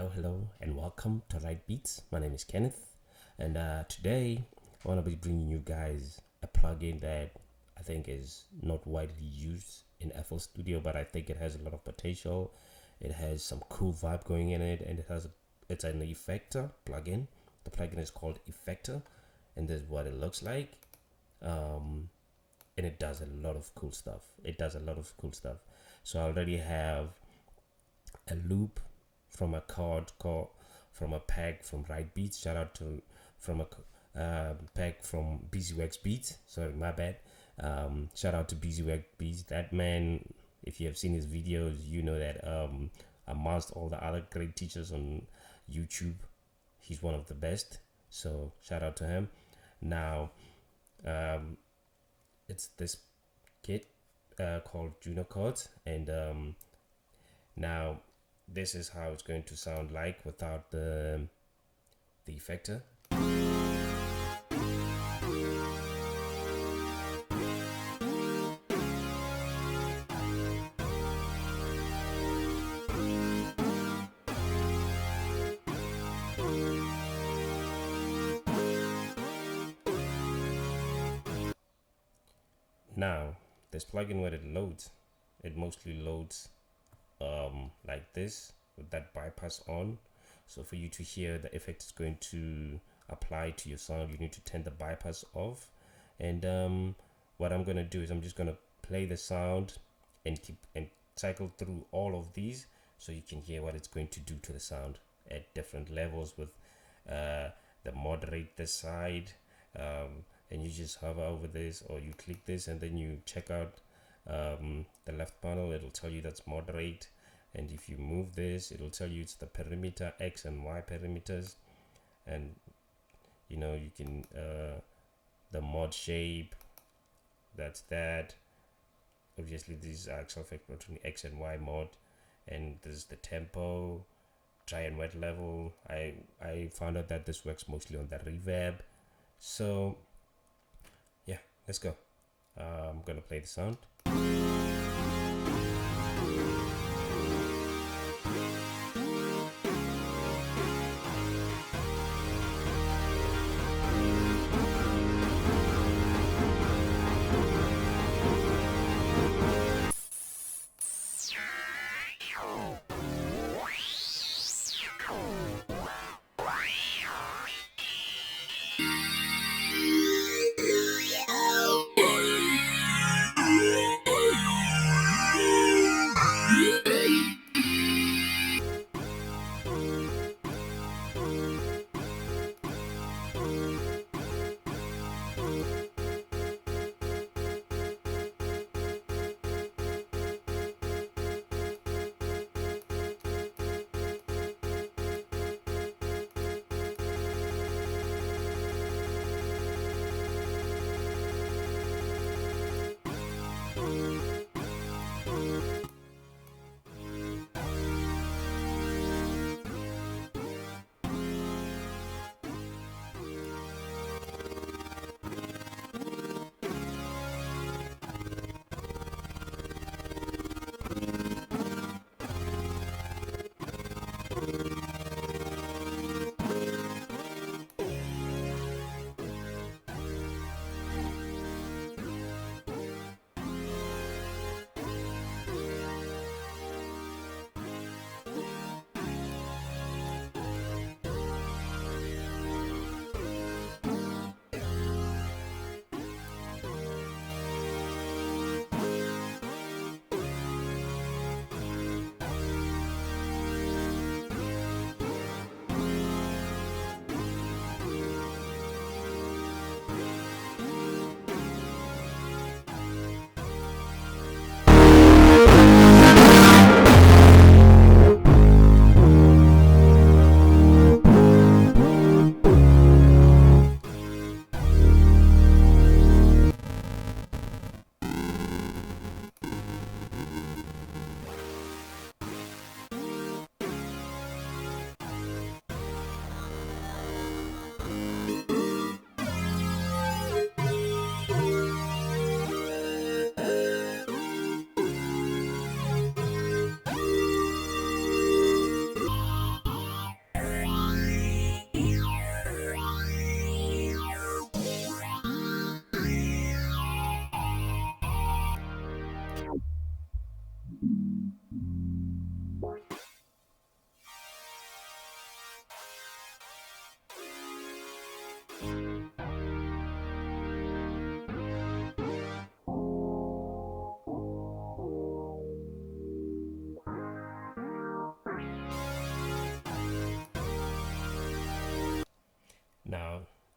Hello, and welcome to Rytbeats. My name is Kenneth, and today I want to be bringing you guys a plugin that I think is not widely used in FL Studio, but I think it has a lot of potential. It has some cool vibe going in it, and it's an effector plugin. The plugin is called Effector, and this is what it looks like. And it does a lot of cool stuff. So I already have a loop from a from a pack from Rytbeats. Shout out to from a pack from BusyWorks Beats. Sorry, my bad. Shout out to BusyWorks Beats. That man, if you have seen his videos, you know that amongst all the other great teachers on YouTube, he's one of the best. So shout out to him. Now, it's this kit called Juno Chords, and now this is how it's going to sound like without the effector. Now, this plugin, when it loads, it mostly loads like this with that bypass on. So for you to hear the effect is going to apply to your sound, you need to turn the bypass off. And what I'm gonna do is I'm just gonna play the sound and cycle through all of these so you can hear what it's going to do to the sound at different levels with the moderate this side, and you just hover over this, or you click this and then you check out the left panel. It'll tell you that's moderate, and if you move this, it'll tell you it's the perimeter, X and Y perimeters, and you know, you can the mod shape, that's that. Obviously these are self-explanatory X and Y mod, and this is the tempo, dry and wet level. I found out that this works mostly on the reverb. So yeah, let's go. I'm gonna play the sound.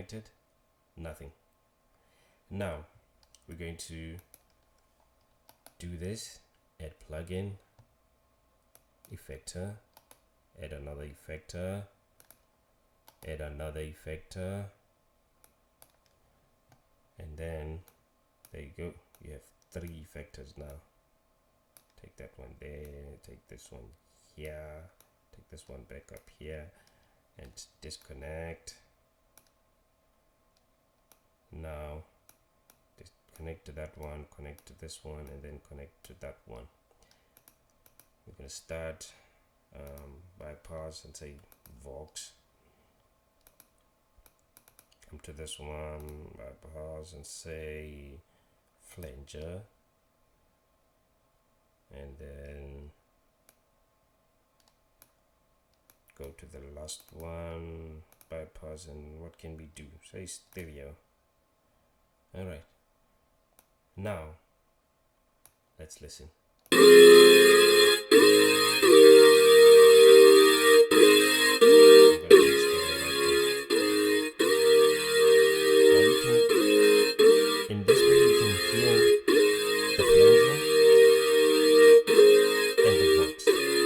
connected? Nothing. Now we're going to do this. Add plugin, effector, add another effector, add another effector, and then there you go. You have 3 effectors now. Take that one there, take this one here, take this one back up here, and disconnect. Now connect to that one, connect to this one, and then connect to that one. We're going to start bypass and say Vox. Come to this one, bypass and say flanger, and then go to the last one, bypass, and what can we do? Say stereo. All right. Now, let's listen. In this way, you can hear the flanger and the Vox and the stereo.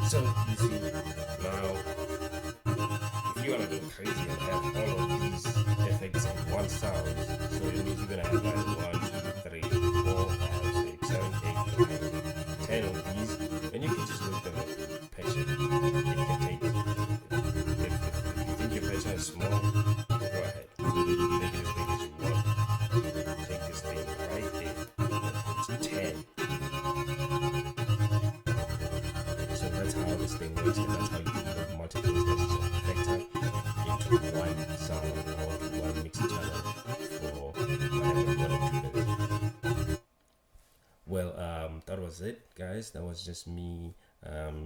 So you see, now if you want to go crazy and have all of these effects in one sound, so it means you're gonna have like 1, 2, 3, 4, 5, 6, 7, 8, 9, 10 of these, and you can just make them patient. It can take, if you think your patient is small, go ahead, make it as big as you want. Take this thing right there, and put 10. So that's how this thing works, and that's how you can put multiple instances of effector into one sound or to one mixed channel for whatever you want to do. Well, that was it, guys. That was just me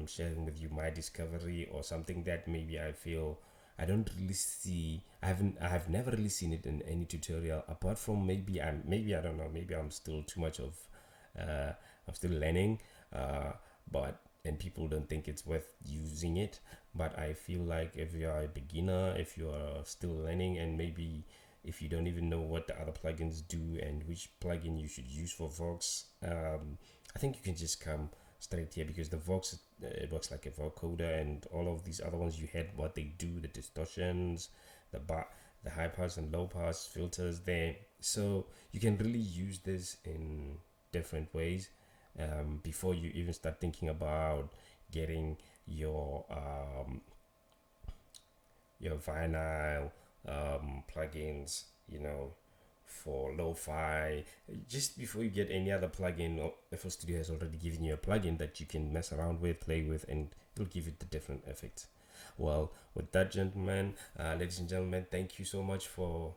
sharing with you my discovery, or something that maybe I feel I don't really see. I have never really seen it in any tutorial, apart from maybe I don't know, maybe I'm still too much of I'm still learning, and people don't think it's worth using it. But I feel like if you are a beginner, if you are still learning, and maybe if you don't even know what the other plugins do and which plugin you should use for Vox, I think you can just come straight here, because the Vox, it works like a vocoder, and all of these other ones you had what they do, the distortions, the high pass and low pass filters there. So you can really use this in different ways before you even start thinking about getting your vinyl plugins, you know, for lo-fi. Just before you get any other plugin, or FL Studio has already given you a plugin that you can mess around with, play with, and it'll give you the different effects. Well, with that, gentlemen, ladies and gentlemen, thank you so much for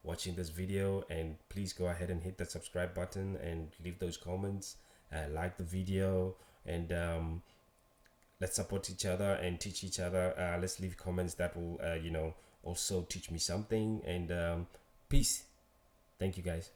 watching this video, and please go ahead and hit that subscribe button and leave those comments, like the video, and let's support each other and teach each other. Let's leave comments that will also teach me something, and peace. Thank you, guys.